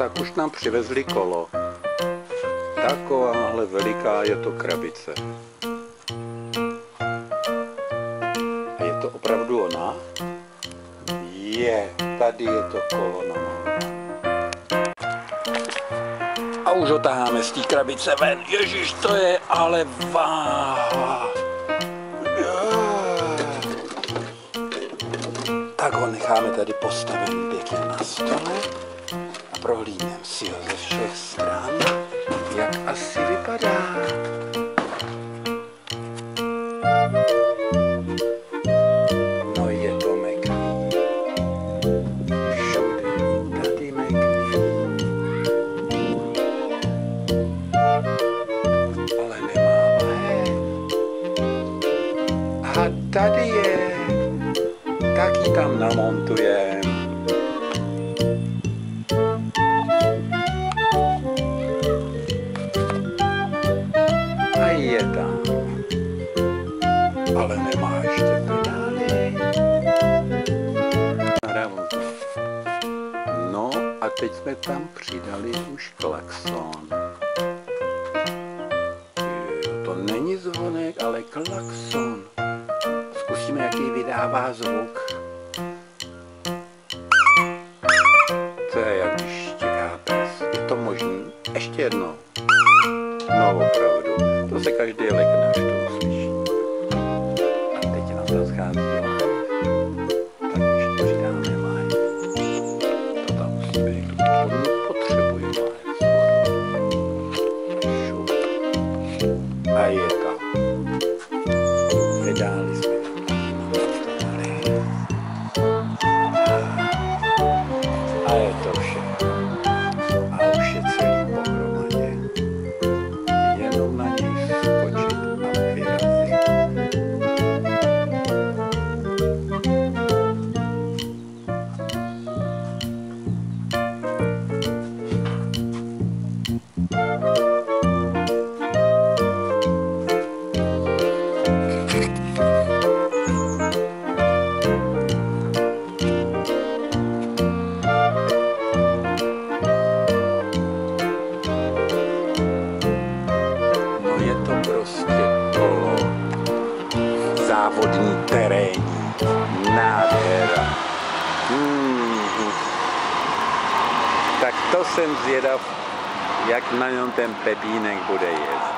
tak už nám přivezli kolo. Takováhle veliká je to krabice. A je to opravdu ona? Tady je to kolo na mávání. A už ho taháme z té krabice ven. Ježiš, to je ale váha. Tak ho necháme tady postavený pěkně na stole a prohlídneme si ho ze všech stran, jak asi vypadá. No je to mekný. Všude tady mekný. Ale nemá lehé. A tady je. Tak ji tam namontujem. A je tam. Ale nemá ještě pedály. No a teď jsme tam přidali už klakson. To není zvonek, ale klakson. Zkusíme, jaký vydává zvuk. To je, jak když čeká pes. Je to možný? Ještě jedno. No opravdu. To se každý lekne, až to uslyší. A teď nám to schází live. Tak ještě přidáme live. To tam musí být. Potřebuji live. Šup. A je tam. Vydáli jsme. A je to vše. A už je celý pohromadě. Jenom na něj skočit a vyrazit. Závodní terénní nádhera. Tak to jsem zvědav, jak na něm ten Pepínek bude jet.